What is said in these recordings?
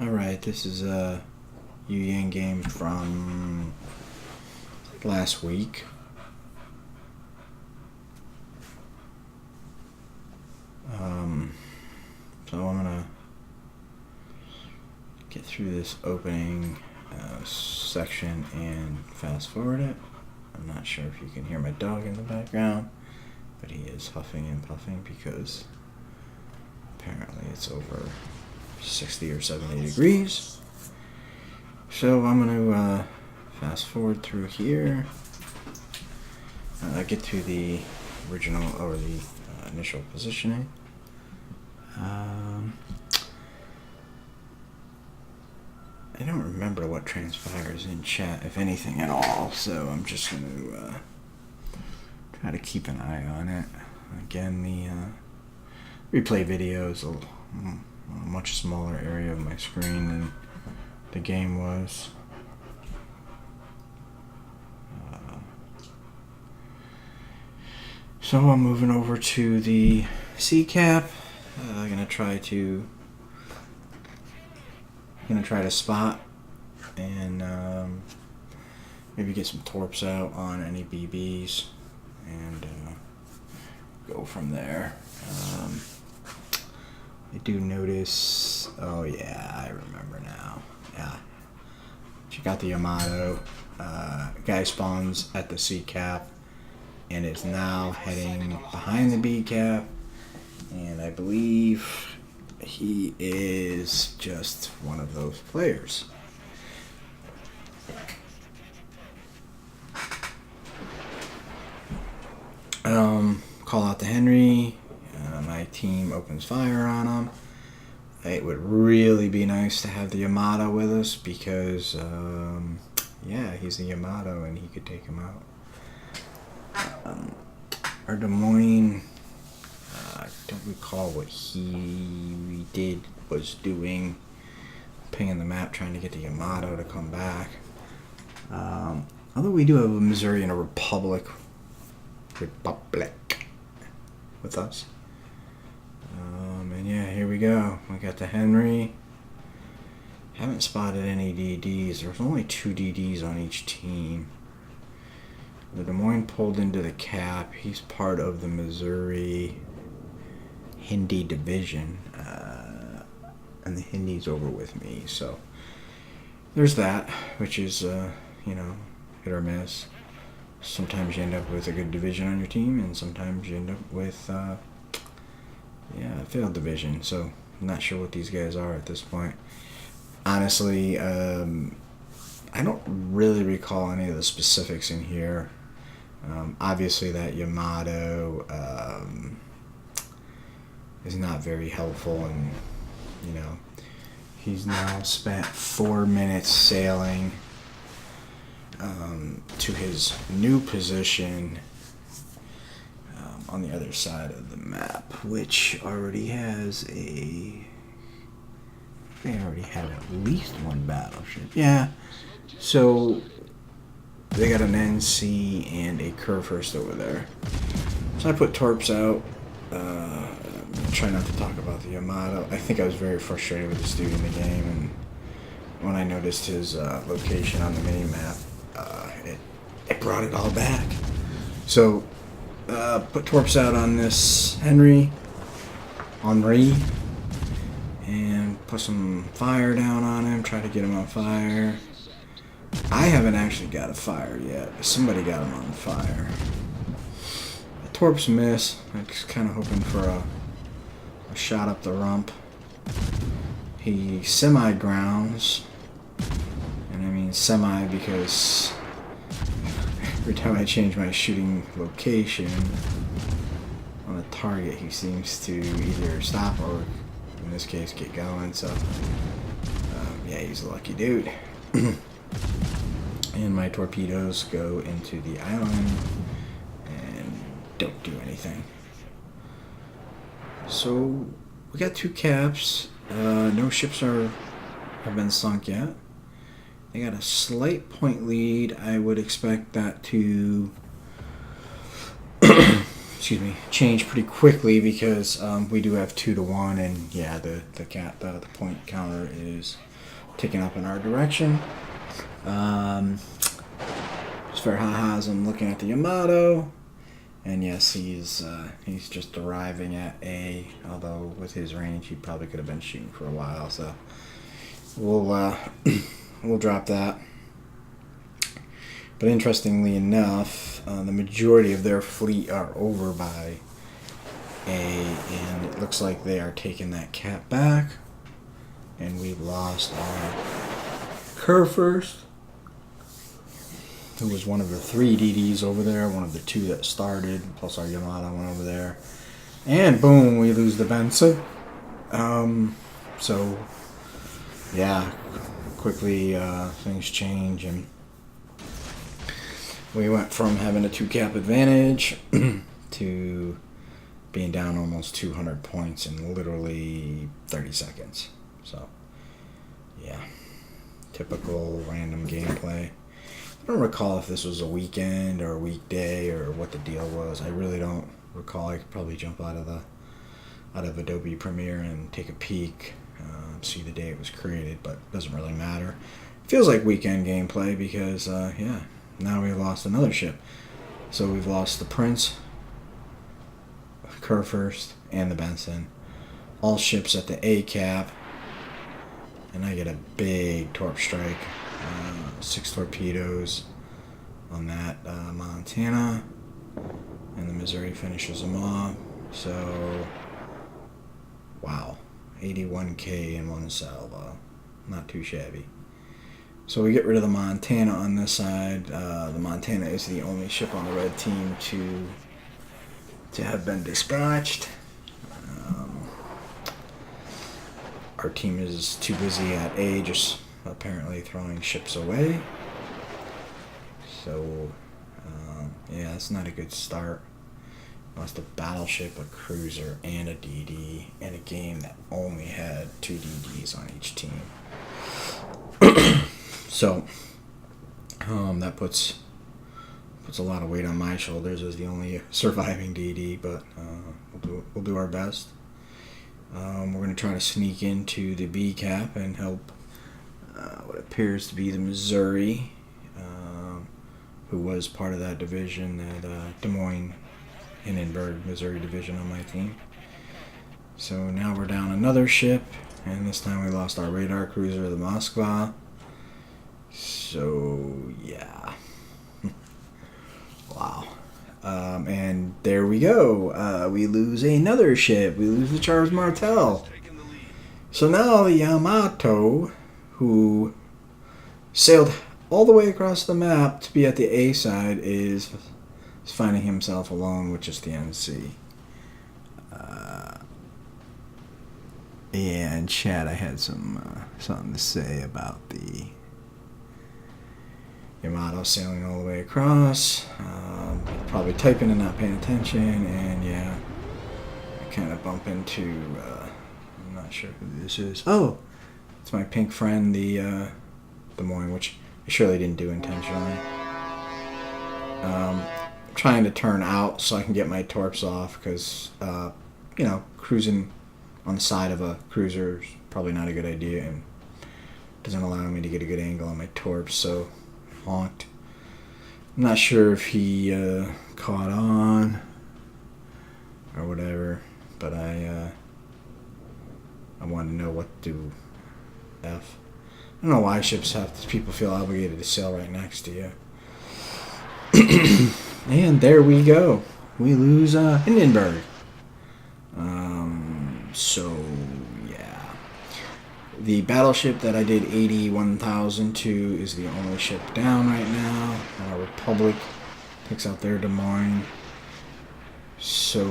Alright, this is a Yueyang game from last week. So I'm gonna get through this opening section and fast forward it. I'm not sure if you can hear my dog in the background, but he is huffing and puffing because apparently it's over 60 or 70 degrees. So I'm going to fast forward through here. Get to the original or the initial positioning. I don't remember what transpires in chat, if anything at all, so I'm just going to try to keep an eye on it. Again, the replay video is a much smaller area of my screen than the game was. So I'm moving over to the C cap. I'm gonna try to spot and maybe get some torps out on any BBs and go from there. I do notice. Oh yeah, I remember now. Yeah, check out the Yamato. Guy spawns at the C cap and is now heading behind the B cap, and I believe he is just one of those players. Call out to Henry. My team opens fire on him. It would really be nice to have the Yamato with us because, yeah, he's the Yamato and he could take him out. Our Des Moines, I don't recall what he was doing, pinging the map trying to get the Yamato to come back. Although we do have a Missouri and a Republic with us. And yeah, here we go. We got the Henry. Haven't spotted any DDs. There's only 2 DDs on each team. The Des Moines pulled into the cap. He's part of the Missouri Hindi division. And the Hindi's over with me. So there's that, which is, hit or miss. Sometimes you end up with a good division on your team, and sometimes you end up with, a failed division. So I'm not sure what these guys are at this point. Honestly, I don't really recall any of the specifics in here. Obviously, that Yamato is not very helpful, and he's now spent 4 minutes sailing to his new position on the other side of the map, which already has they already have at least one battleship. Yeah, so they got an NC and a Kurfürst over there. So I put torps out. Try not to talk about the Yamato. I think I was very frustrated with this dude in the game, and when I noticed his location on the mini-map, it brought it all back. So put torps out on this Henry, and put some fire down on him, try to get him on fire. I haven't actually got a fire yet, but somebody got him on fire. The torps miss. I was kind of hoping for a shot up the rump. He semi-grounds, and I mean semi because every time I change my shooting location on a target, he seems to either stop or, in this case, get going. So, yeah, he's a lucky dude. And my torpedoes go into the island and don't do anything. So we got 2 caps. No ships have been sunk yet. They got a slight point lead. I would expect that to change pretty quickly because we do have 2-1, and yeah, the point counter is ticking up in our direction. As for ha-has, I'm looking at the Yamato. And yes, he's just arriving at A, although with his range, he probably could have been shooting for a while. So we'll we'll drop that. But interestingly enough, the majority of their fleet are over by A, and it looks like they are taking that cap back. And we've lost our Kerr first, who was one of the 3 DDs over there, one of the 2 that started, plus our Yamato went over there. And boom, we lose the Benson. So, yeah, quickly things change, and we went from having a 2-cap advantage to being down almost 200 points in literally 30 seconds. So, yeah, typical random gameplay. I don't recall if this was a weekend or a weekday or what the deal was. I really don't recall. I could probably jump out of Adobe Premiere and take a peek, see the day it was created, but it doesn't really matter. It feels like weekend gameplay because, yeah, now we've lost another ship. So we've lost the Prince, Kerr first, and the Benson. All ships at the A cap. And I get a big torp strike. 6 torpedoes on that Montana, and the Missouri finishes them off. So, wow, 81K in one salvo, not too shabby. So we get rid of the Montana on this side. The Montana is the only ship on the red team to have been dispatched. Our team is too busy at A, just apparently throwing ships away. So, yeah, it's not a good start. Lost a battleship, a cruiser, and a DD in a game that only had 2 DDs on each team. So, that puts a lot of weight on my shoulders as the only surviving DD, but we'll do our best. We're going to try to sneak into the B cap and help what appears to be the Missouri, who was part of that division, that Des Moines, Hindenburg, Missouri division on my team. So now we're down another ship, and this time we lost our radar cruiser, the Moskva. So, yeah. Wow. And there we go. We lose another ship. We lose the Charles Martel. So now the Yamato, who sailed all the way across the map to be at the A side, is finding himself alone with just the NC. Yeah, in chat I had something to say about the Yamato sailing all the way across. Probably typing and not paying attention, and yeah, I kind of bump into, I'm not sure who this is. Oh, it's my pink friend, the Des Moines, which I surely didn't do intentionally. Trying to turn out so I can get my torps off, because, you know, cruising on the side of a cruiser is probably not a good idea, and doesn't allow me to get a good angle on my torps, so honked. I'm not sure if he caught on or whatever, but I wanted to know what to F. I don't know why people feel obligated to sail right next to you. And there we go. We lose Hindenburg. So, yeah. The battleship that I did 81,000 to is the only ship down right now. Republic takes out their Des Moines. So,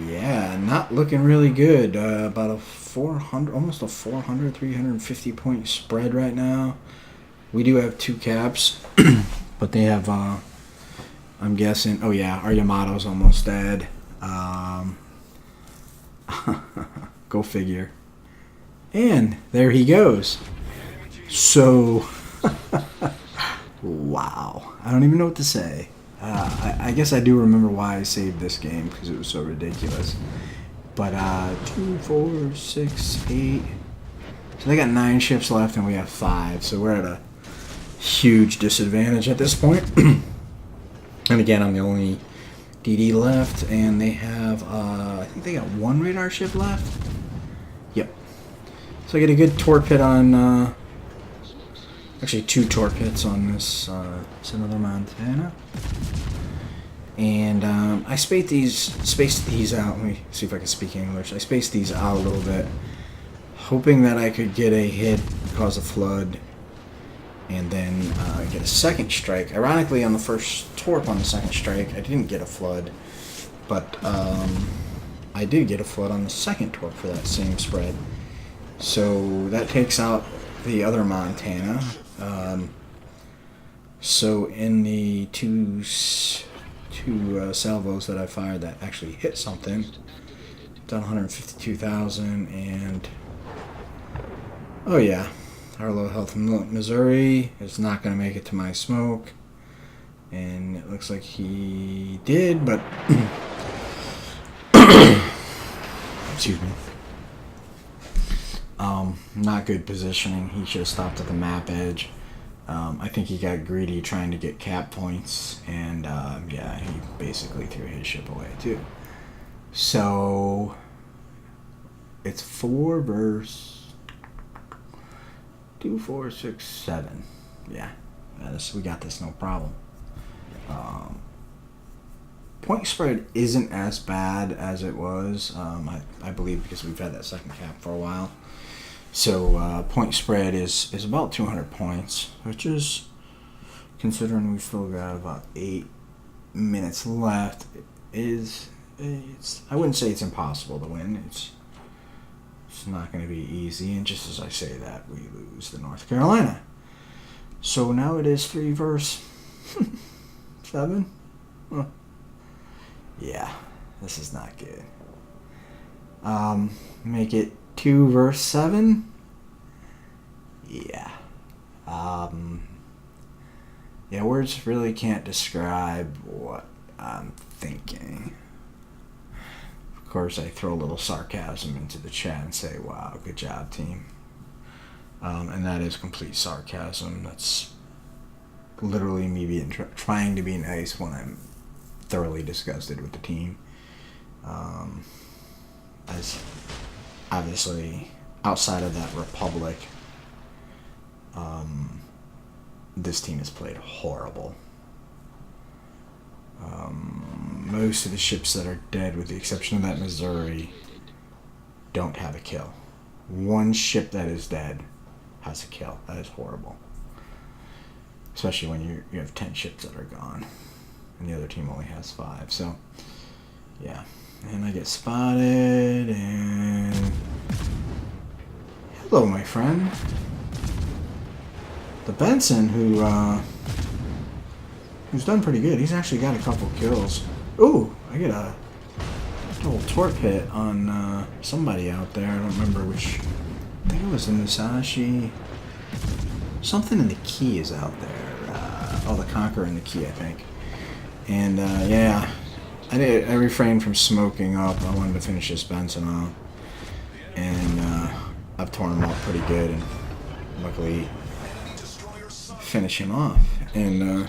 yeah, not looking really good. About a 400, almost a 400, 350 point spread right now. We do have 2 caps, but they have, I'm guessing, oh yeah, our Yamato's almost dead. Go figure. And there he goes. So, wow. I don't even know what to say. I guess I do remember why I saved this game, because it was so ridiculous. But 2, 4, 6, 8, So they got 9 ships left and we have 5. So we're at a huge disadvantage at this point. And again, I'm the only DD left, and they have, I think they got 1 radar ship left. Yep. So I get a good torpid on, actually 2 torpedoes on this, it's another Montana. And I spaced these out. Let me see if I can speak English. I spaced these out a little bit, hoping that I could get a hit, cause a flood, and then get a second strike. Ironically, on the first torp on the second strike, I didn't get a flood, but I did get a flood on the second torp for that same spread. So that takes out the other Montana. So in the two salvos that I fired that actually hit something, done 152,000, and oh yeah, our low health Missouri is not going to make it to my smoke, and it looks like he did, but excuse me. Not good positioning. He should have stopped at the map edge. I think he got greedy trying to get cap points, and yeah, he basically threw his ship away too. So it's 4 versus 2, 4, 6, 7. Yeah, we got this, no problem. Point spread isn't as bad as it was, I believe, because we've had that second cap for a while. So point spread is about 200 points, which is, considering we've still got about 8 minutes left, it's I wouldn't say it's impossible to win. It's not going to be easy, and just as I say that, we lose to North Carolina. So now it is 3 versus 7. Huh. Yeah, this is not good. Make it 2 versus 7. Yeah. Yeah, words really can't describe what I'm thinking. Of course, I throw a little sarcasm into the chat and say, wow, good job, team. And that is complete sarcasm. That's literally me being trying to be nice when I'm thoroughly disgusted with the team. As obviously, outside of that Republic, this team has played horrible. Most of the ships that are dead, with the exception of that Missouri, don't have a kill. 1 ship that is dead has a kill. That is horrible. Especially when you have 10 ships that are gone, and the other team only has 5. So, yeah. And I get spotted, and hello, my friend. The Benson, who's done pretty good. He's actually got a couple kills. Ooh, I get a little torp hit on somebody out there. I don't remember which. I think it was the Musashi. Something in the key is out there. The Conqueror in the key, I think. And yeah, I refrained from smoking up. I wanted to finish this Benson off, and I've torn him up pretty good, and luckily finish him off. And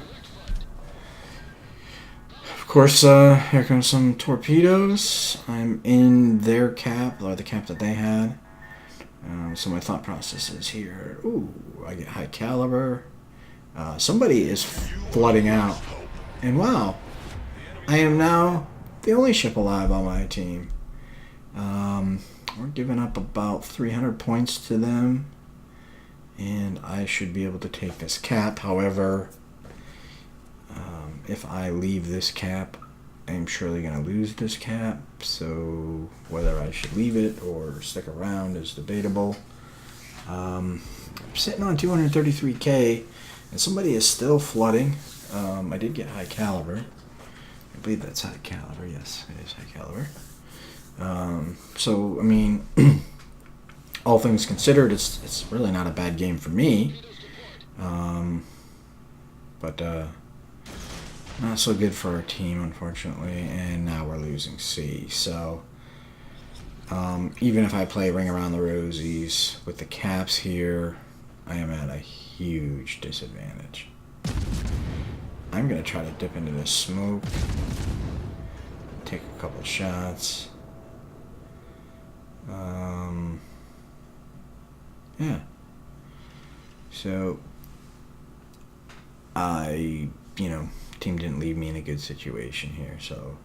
of course, here comes some torpedoes. I'm in their cap, or the cap that they had. So my thought process is here. Ooh, I get high caliber. Somebody is flooding out. And wow, I am now the only ship alive on my team. We're giving up about 300 points to them. And I should be able to take this cap. However, if I leave this cap, I'm surely going to lose this cap. So whether I should leave it or stick around is debatable. I'm sitting on 233k, and somebody is still flooding. I did get high caliber. I believe that's high caliber. Yes, it is high caliber. So, I mean, all things considered, it's really not a bad game for me. But not so good for our team, unfortunately. And now we're losing C. So Even if I play Ring Around the Rosies with the caps here, I am at a huge disadvantage. I'm going to try to dip into this smoke, take a couple shots. Yeah. So, team didn't leave me in a good situation here, so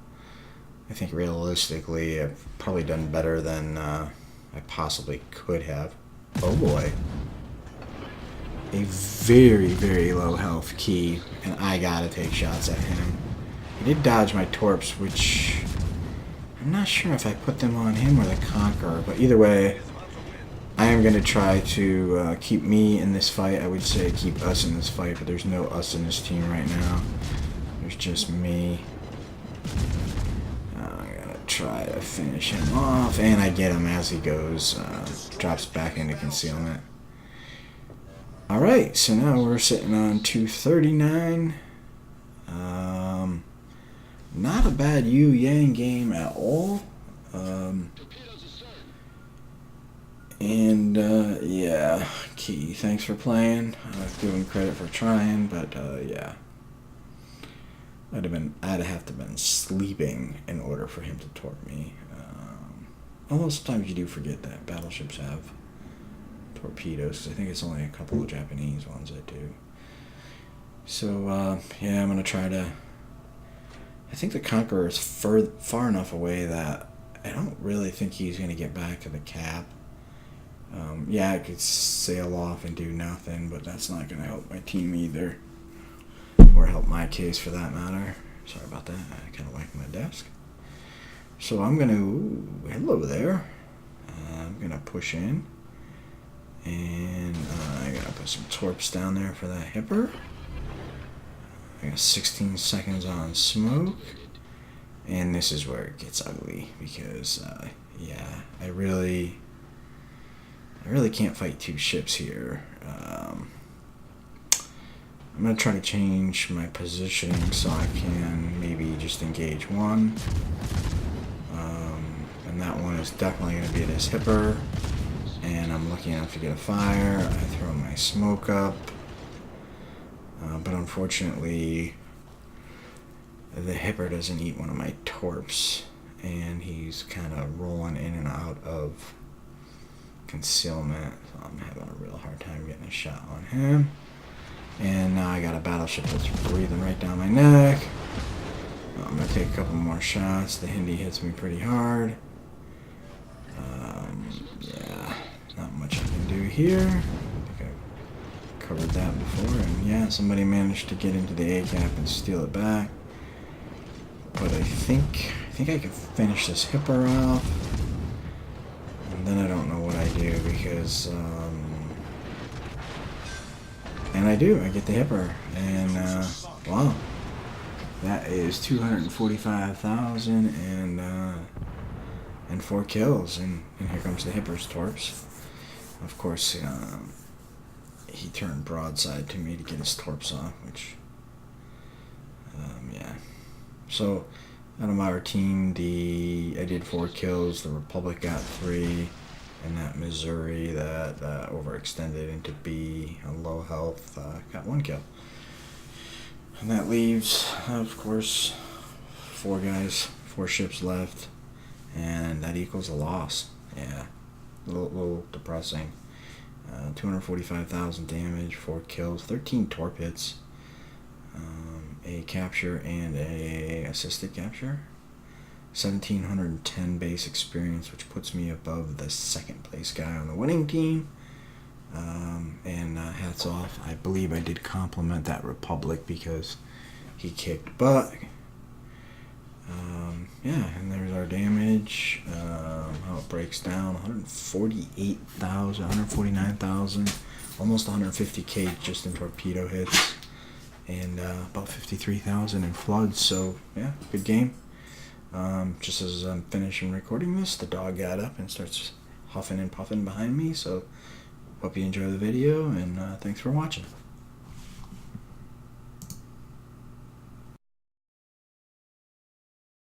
I think realistically I've probably done better than I possibly could have. Oh boy. A very, very low health key, and I gotta take shots at him. He did dodge my torps, which I'm not sure if I put them on him or the Conqueror, but either way, I am going to try to keep me in this fight. I would say keep us in this fight, but there's no us in this team right now. There's just me. I'm going to try to finish him off, and I get him as he goes. Drops back into concealment. Alright, so now we're sitting on 239. Not a bad Yueyang game at all. Yeah, Key, thanks for playing. Give him credit for trying, but yeah. I'd have to been sleeping in order for him to torp me. Although sometimes you do forget that battleships have torpedoes, because I think it's only a couple of Japanese ones that do. So, yeah, I'm going to try to... I think the Conqueror is far enough away that I don't really think he's going to get back to the cap. Yeah, I could sail off and do nothing, but that's not going to help my team either. Or help my case for that matter. Sorry about that. I kind of whacked my desk. So I'm going to... hello there. I'm going to push in. And I got to put some torps down there for that hipper. I got 16 seconds on smoke. And this is where it gets ugly. Because, yeah, I really can't fight two ships here. I'm going to try to change my positioning so I can maybe just engage one. And that one is definitely going to be this hipper. And I'm lucky enough to get a fire. I throw my smoke up. But unfortunately, the hipper doesn't eat one of my torps. And he's kind of rolling in and out of concealment. So I'm having a real hard time getting a shot on him. And now I got a battleship that's breathing right down my neck. I'm going to take a couple more shots. The Hindi hits me pretty hard. Yeah, not much I can do here. I think I covered that before. And yeah, somebody managed to get into the A-cap and steal it back. But I think I can finish this hipper off. And then I don't know what I do because... and I do. I get the hipper. And, wow. That is 245,000 and 4 kills. And here comes the hipper's torps. Of course, he turned broadside to me to get his torps off, which, yeah. So, out of our team, I did 4 kills. The Republic got 3. And that Missouri that overextended into B, a low health, got 1 kill. And that leaves, of course, 4 guys, 4 ships left. And that equals a loss. Yeah, a little depressing. 245,000 damage, 4 kills, 13 torp hits, a capture and a assisted capture. 1,710 base experience, which puts me above the second place guy on the winning team. And hats off. I believe I did compliment that Republic because he kicked butt. Yeah, and there's our damage. How it breaks down: 148,000, 149,000, almost 150k just in torpedo hits, and about 53,000 in floods. So yeah, good game. Just as I'm finishing recording this, the dog got up and starts huffing and puffing behind me, so hope you enjoy the video, and thanks for watching.